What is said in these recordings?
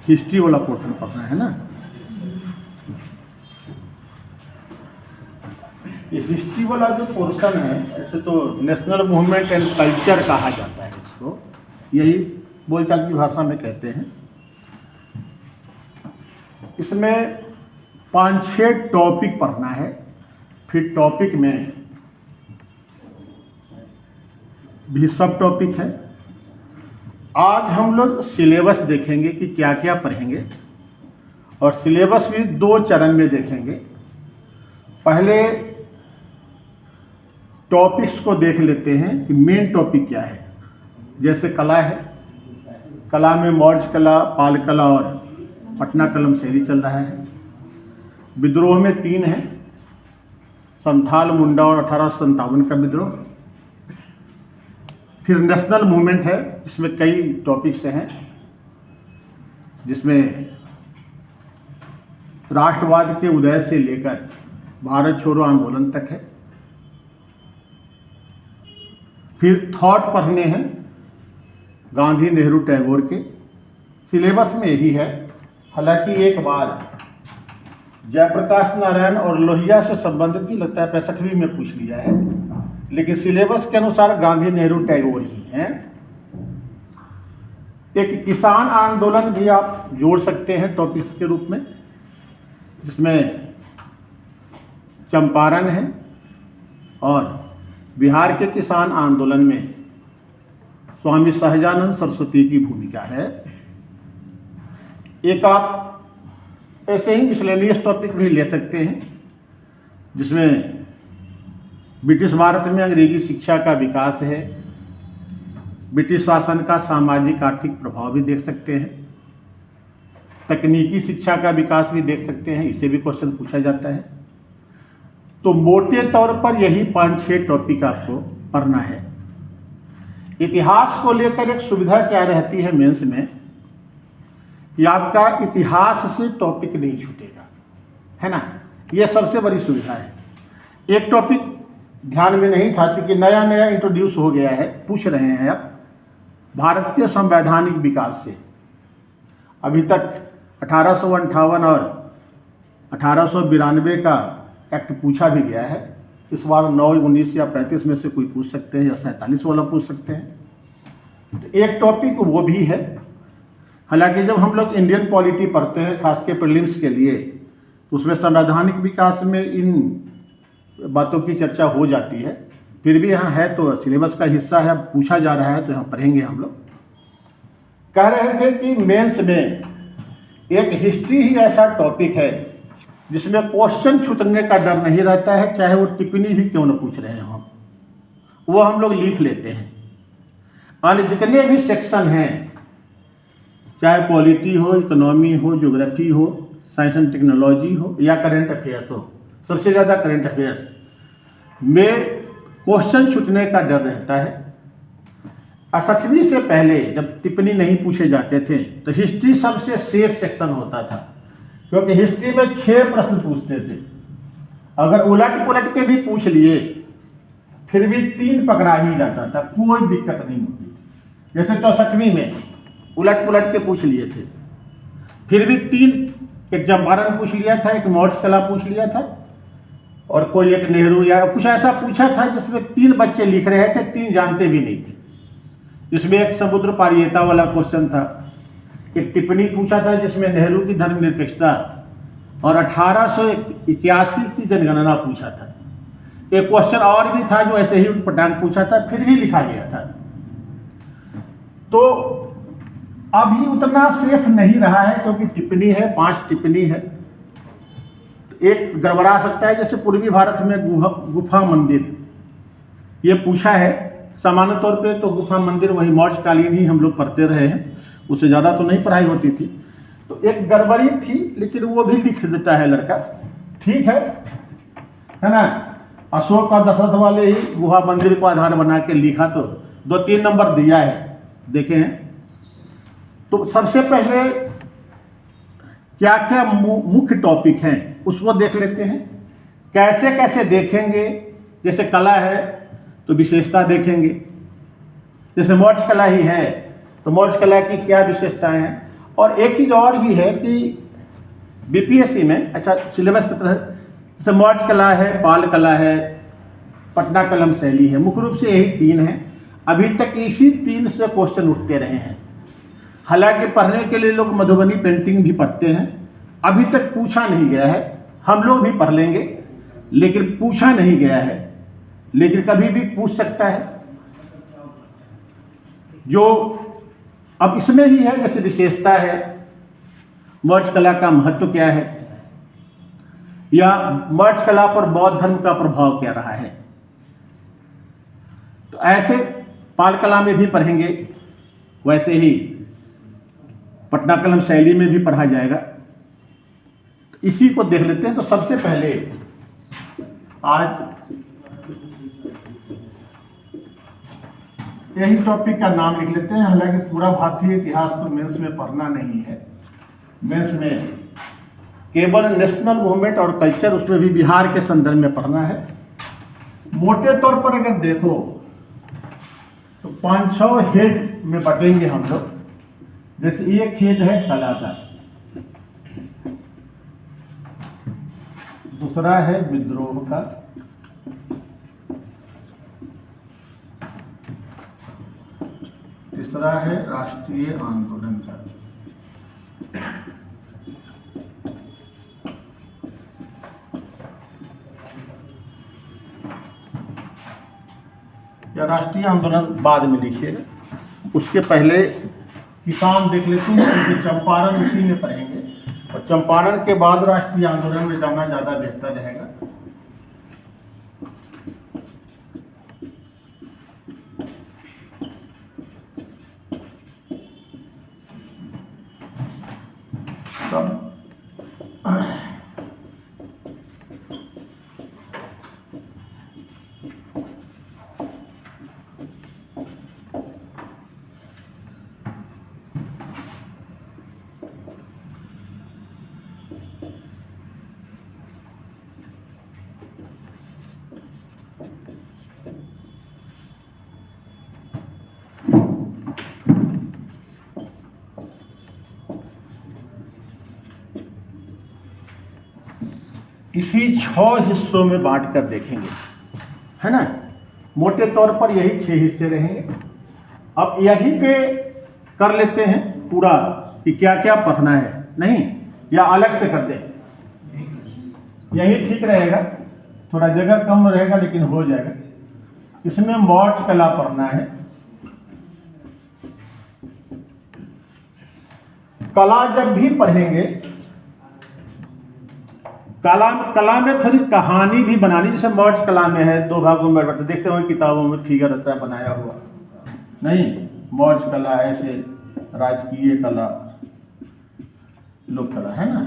History वाला portion पढ़ना है ना। ये हिस्ट्री वाला जो पोर्शन है, ऐसे तो नेशनल मूवमेंट एंड कल्चर कहा जाता है इसको, यही बोलचाल की भाषा में कहते हैं। इसमें 5-6 टॉपिक पढ़ना है, फिर टॉपिक में भी सब टॉपिक है। आज हम लोग सिलेबस देखेंगे कि क्या क्या पढ़ेंगे, और सिलेबस भी 2 चरण में देखेंगे। पहले टॉपिक्स को देख लेते हैं कि मेन टॉपिक क्या है। जैसे कला है, कला में मौर्य कला, पाल कला और पटना कलम शैली चल रहा है। विद्रोह में 3 हैं, संथाल, मुंडा और 1857 का विद्रोह। फिर नेशनल मूवमेंट है, इसमें कई टॉपिक्स हैं, जिसमें राष्ट्रवाद के उदय से लेकर भारत छोड़ो आंदोलन तक है। फिर थॉट पढ़ने हैं गांधी, नेहरू, टैगोर के। सिलेबस में यही है। हालांकि एक बार जयप्रकाश नारायण और लोहिया से संबंधित भी लगता है 65वीं में पूछ लिया है, लेकिन सिलेबस के अनुसार गांधी, नेहरू, टैगोर ही हैं। एक किसान आंदोलन भी आप जोड़ सकते हैं टॉपिक्स के रूप में, जिसमें चंपारण है, और बिहार के किसान आंदोलन में स्वामी सहजानंद सरस्वती की भूमिका है। एक आप ऐसे ही मिसलेनियस टॉपिक भी ले सकते हैं, जिसमें ब्रिटिश भारत में अंग्रेजी शिक्षा का विकास है, ब्रिटिश शासन का सामाजिक आर्थिक प्रभाव भी देख सकते हैं, तकनीकी शिक्षा का विकास भी देख सकते हैं, इससे भी क्वेश्चन पूछा जाता है। तो मोटे तौर पर यही 5-6 टॉपिक आपको पढ़ना है। इतिहास को लेकर एक सुविधा क्या रहती है मेंस में, कि आपका इतिहास से टॉपिक नहीं छूटेगा, है ना। यह सबसे बड़ी सुविधा है। एक टॉपिक ध्यान में नहीं था, क्योंकि नया नया इंट्रोड्यूस हो गया है, पूछ रहे हैं आप भारत के संवैधानिक विकास से। अभी तक 1858 और 1892 का एक्ट पूछा भी गया है। इस बार 9, 19 या 35 में से कोई पूछ सकते हैं, या 47 वाला पूछ सकते हैं। तो एक टॉपिक वो भी है। हालांकि जब हम लोग इंडियन पॉलिटी पढ़ते हैं, खास के प्रीलिम्स के लिए, तो उसमें संवैधानिक विकास में इन बातों की चर्चा हो जाती है। फिर भी यहाँ है तो सिलेबस का हिस्सा है, पूछा जा रहा है तो यहाँ पढ़ेंगे हम लोग। कह रहे थे कि मेंस में एक हिस्ट्री ही ऐसा टॉपिक है जिसमें क्वेश्चन छूटने का डर नहीं रहता है, चाहे वो टिप्पणी भी क्यों न पूछ रहे हो, वो हम लोग लिख लेते हैं। और जितने भी सेक्शन हैं, चाहे पॉलिटी हो, इकोनॉमी हो, ज्योग्राफी हो, साइंस एंड टेक्नोलॉजी हो, या करंट अफेयर्स हो, सबसे ज़्यादा करंट अफेयर्स में क्वेश्चन छूटने का डर रहता है। 68वीं से पहले जब टिप्पणी नहीं पूछे जाते थे, तो हिस्ट्री सबसे सेफ सेक्शन होता था, क्योंकि हिस्ट्री में 6 प्रश्न पूछते थे। अगर उलट पुलट के भी पूछ लिए, फिर भी 3 पकड़ा ही जाता था, कोई दिक्कत नहीं होती। जैसे 64वीं में उलट पुलट के पूछ लिए थे, फिर भी 3, एक चंपारण पूछ लिया था, एक मौर्य कला पूछ लिया था, और कोई एक नेहरू या कुछ ऐसा पूछा था जिसमें 3 बच्चे लिख रहे थे, 3 जानते भी नहीं थे। इसमें एक समुद्र पारियता वाला क्वेश्चन था, एक टिप्पणी पूछा था जिसमें नेहरू की धर्मनिरपेक्षता और 1881 की जनगणना पूछा था। एक क्वेश्चन और भी था जो ऐसे ही उटपटांग पूछा था, फिर भी लिखा गया था। तो अभी उतना सेफ नहीं रहा है, क्योंकि टिप्पणी है, 5 टिप्पणी है। एक गड़बड़ा सकता है, जैसे पूर्वी भारत में गुफा मंदिर ये पूछा है। सामान्य तौर पे तो गुफा मंदिर वही मौर्य कालीन ही हम लोग पढ़ते रहे हैं, उससे ज़्यादा तो नहीं पढ़ाई होती थी। तो एक गड़बड़ी थी, लेकिन वो भी लिख देता है लड़का, ठीक है ना। अशोक और दशरथ वाले ही गुफा मंदिर को आधार बना के लिखा, तो 2-3 नंबर दिया है, देखे हैं। तो सबसे पहले क्या क्या मुख्य टॉपिक हैं उसको देख लेते हैं। कैसे कैसे देखेंगे, जैसे कला है तो विशेषता देखेंगे, जैसे मौर्य कला ही है तो मौर्य कला की क्या विशेषताएं हैं, और एक चीज़ और भी है कि बीपीएससी में अच्छा सिलेबस की तरह जैसे मौज कला है, पाल कला है, पटना कलम शैली है, मुख्य रूप से यही 3 हैं। अभी तक इसी 3 से क्वेश्चन उठते रहे हैं। हालांकि पढ़ने के लिए लोग मधुबनी पेंटिंग भी पढ़ते हैं, अभी तक पूछा नहीं गया है। हम लोग भी पढ़ लेंगे लेकिन पूछा नहीं गया है, लेकिन कभी भी पूछ सकता है। जो अब इसमें ही है, जैसे विशेषता है, मौर्य कला का महत्व क्या है, या मौर्य कला पर बौद्ध धर्म का प्रभाव क्या रहा है। तो ऐसे पाल कला में भी पढ़ेंगे, वैसे ही पटना कलम शैली में भी पढ़ा जाएगा। तो इसी को देख लेते हैं। तो सबसे पहले आज यही टॉपिक का नाम लिख लेते हैं। हालांकि पूरा भारतीय इतिहास तो मेंस में पढ़ना नहीं है। मेंस में केवल नेशनल मूवमेंट और कल्चर, उसमें भी बिहार के संदर्भ में पढ़ना है। मोटे तौर पर अगर देखो तो 500 हेड में बटेंगे हम लोग। जैसे एक हेड है कला का, दूसरा है विद्रोह का, तीसरा है राष्ट्रीय आंदोलन का, या राष्ट्रीय आंदोलन बाद में लिखिएगा। उसके पहले किसान देख लेते हैं, क्योंकि चंपारण उसी में पढ़ेंगे और चंपारण के बाद राष्ट्रीय आंदोलन में जाना ज़्यादा बेहतर रहेगा। इसी 6 हिस्सों में बांट कर देखेंगे, है ना। मोटे तौर पर यही 6 हिस्से रहेंगे। अब यहीं पे कर लेते हैं पूरा कि क्या क्या पढ़ना है, नहीं या अलग से कर दें, यही ठीक रहेगा। थोड़ा जगह कम रहेगा लेकिन हो जाएगा। इसमें मौर्य कला पढ़ना है। कला जब भी पढ़ेंगे, कला में थोड़ी कहानी भी बनानी। जैसे मौर्य कला में है 2 भागों में बटे, देखते हो किताबों में फिगर रहता है बनाया हुआ, नहीं। मौर्य कला ऐसे, राजकीय कला, लोक कला, है ना।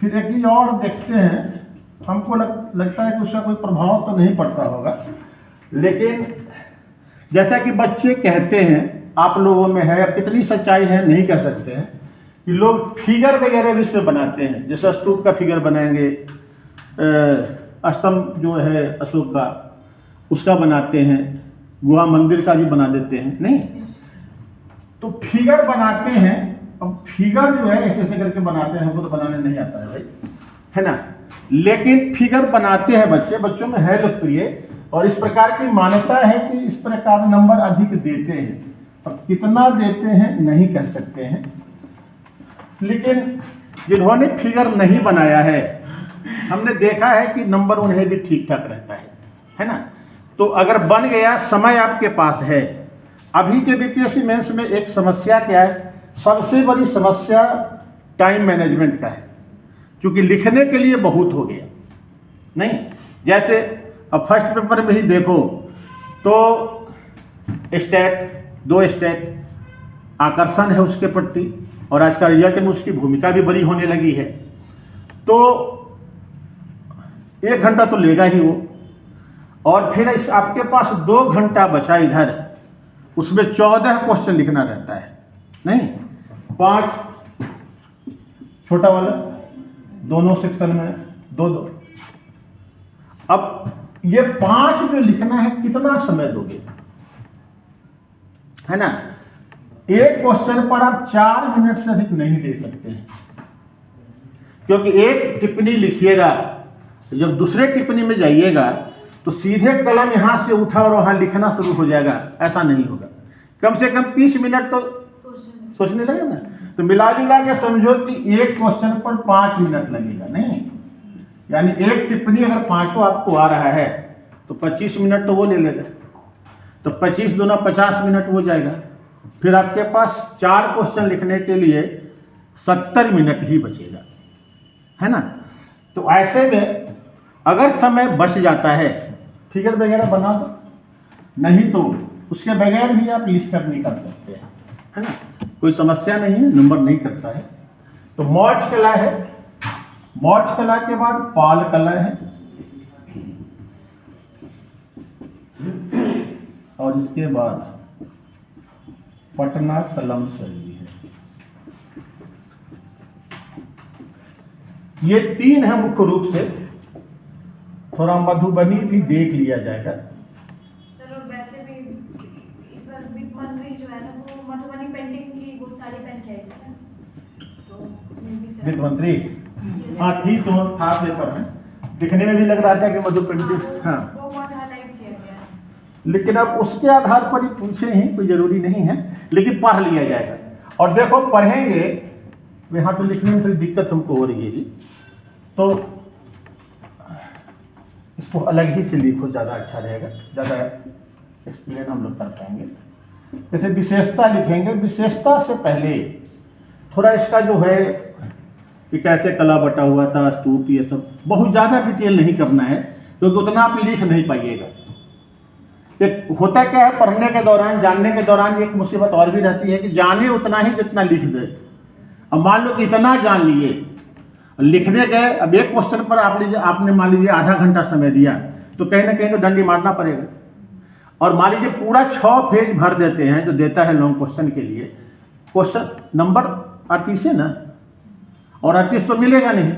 फिर एक चीज और देखते हैं, हमको लगता है कि उसका कोई प्रभाव तो नहीं पड़ता होगा, लेकिन जैसा कि बच्चे कहते हैं, आप लोगों में है, अब कितनी सच्चाई है नहीं कह सकते हैं, कि लोग फिगर वगैरह भी इसमें बनाते हैं। जैसे स्तूप का फिगर बनाएंगे, स्तंभ जो है अशोक का उसका बनाते हैं, गुहा मंदिर का भी बना देते हैं, नहीं। तो फिगर बनाते हैं। अब फिगर जो है ऐसे ऐसे करके बनाते हैं, हमको तो बनाने नहीं आता है भाई, है ना। लेकिन फिगर बनाते हैं बच्चे, बच्चों में है लोकप्रिय, और इस प्रकार की मान्यता है कि इस प्रकार नंबर अधिक देते हैं। अब कितना देते हैं नहीं कह सकते हैं, लेकिन जिन्होंने फिगर नहीं बनाया है, हमने देखा है कि नंबर उन्हें भी ठीक ठाक रहता है ना। तो अगर बन गया, समय आपके पास है। अभी के बीपीएससी मेंस में एक समस्या क्या है, सबसे बड़ी समस्या टाइम मैनेजमेंट का है, क्योंकि लिखने के लिए बहुत हो गया, नहीं। जैसे अब फर्स्ट पेपर में ही देखो तो स्टैट, 2 स्टैट, आकर्षण है उसके प्रति, और आज का रिजल्ट में उसकी भूमिका भी बड़ी होने लगी है। तो 1 घंटा तो लेगा ही वो, और फिर इस आपके पास 2 घंटा बचा इधर, उसमें 14 क्वेश्चन लिखना रहता है, नहीं। 5 छोटा वाला, दोनों सेक्शन में 2-2। अब ये 5 जो लिखना है, कितना समय दोगे, है ना। एक क्वेश्चन पर आप 4 मिनट से अधिक नहीं ले सकते हैं, क्योंकि एक टिप्पणी लिखिएगा, जब दूसरे टिप्पणी में जाइएगा तो सीधे कलम यहां से उठा और वहां लिखना शुरू हो जाएगा, ऐसा नहीं होगा। कम से कम 30 मिनट तो सोचने लगे ना। तो मिला जुला के समझो कि एक क्वेश्चन पर 5 मिनट लगेगा, नहीं, यानी एक टिप्पणी अगर 5 आपको आ रहा है तो 25 मिनट तो वो ले लेगा, तो 25 दूना 50 मिनट हो जाएगा। फिर आपके पास 4 क्वेश्चन लिखने के लिए 70 मिनट ही बचेगा, है ना। तो ऐसे में अगर समय बच जाता है, फिगर वगैरह बना दो, नहीं तो उसके बगैर भी आप लिख कर निकल सकते हैं, है ना, कोई समस्या नहीं है, नंबर नहीं करता है। तो मौज कला है, मौज कला के बाद पाल कला है, और इसके बाद पटना कलम शैली है। ये 3 है मुख्य रूप से। थोड़ा मधुबनी भी देख लिया जाएगा। सर वैसे भी इस बार वित्त मंत्री जो है ना वो मधुबनी पेंटिंग की वो साड़ी पहन के आई थी, तो वित्त मंत्री, हाँ ठीक, तो था पेपर में, दिखने में भी लग रहा था कि मधु पेंटिंग, हाँ वो बहुत हाईलाइट किया गया है। लेकिन अब उसके आधार पर ही पूछे ही, कोई जरूरी नहीं है, लेकिन पढ़ लिया जाएगा। और देखो पढ़ेंगे, यहाँ तो लिखने में थोड़ी दिक्कत हमको हो रही है जी, तो इसको अलग ही से लिखो, ज़्यादा अच्छा रहेगा, ज़्यादा एक्सप्लेन हम लोग कर पाएंगे। जैसे विशेषता लिखेंगे, विशेषता से पहले थोड़ा इसका जो है कि कैसे कला बटा हुआ था, स्तूप, ये सब बहुत ज़्यादा डिटेल नहीं करना है, क्योंकि उतना आप लिख नहीं पाइएगा। एक होता क्या है, पढ़ने के दौरान, जानने के दौरान एक मुसीबत और भी रहती है कि जाने उतना ही जितना लिख दे। अब मान लो कि इतना जान लिए, लिखने गए, अब एक क्वेश्चन पर आपने मान लीजिए आधा घंटा समय दिया, तो कहीं ना कहीं तो डंडी मारना पड़ेगा। और मान लीजिए पूरा 6 पेज भर देते हैं, जो देता है लॉन्ग क्वेश्चन के लिए, क्वेश्चन नंबर 38 है ना, और 38 तो मिलेगा नहीं,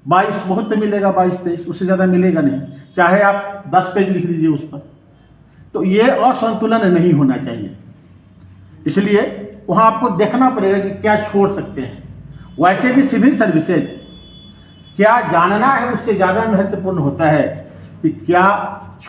22 बहुत तो मिलेगा, 22-23, उससे ज़्यादा मिलेगा नहीं, चाहे आप 10 पेज लिख दीजिए उस पर। तो ये असंतुलन नहीं होना चाहिए, इसलिए वहाँ आपको देखना पड़ेगा कि क्या छोड़ सकते हैं। वैसे भी सिविल सर्विसेज क्या जानना है उससे ज़्यादा महत्वपूर्ण होता है कि क्या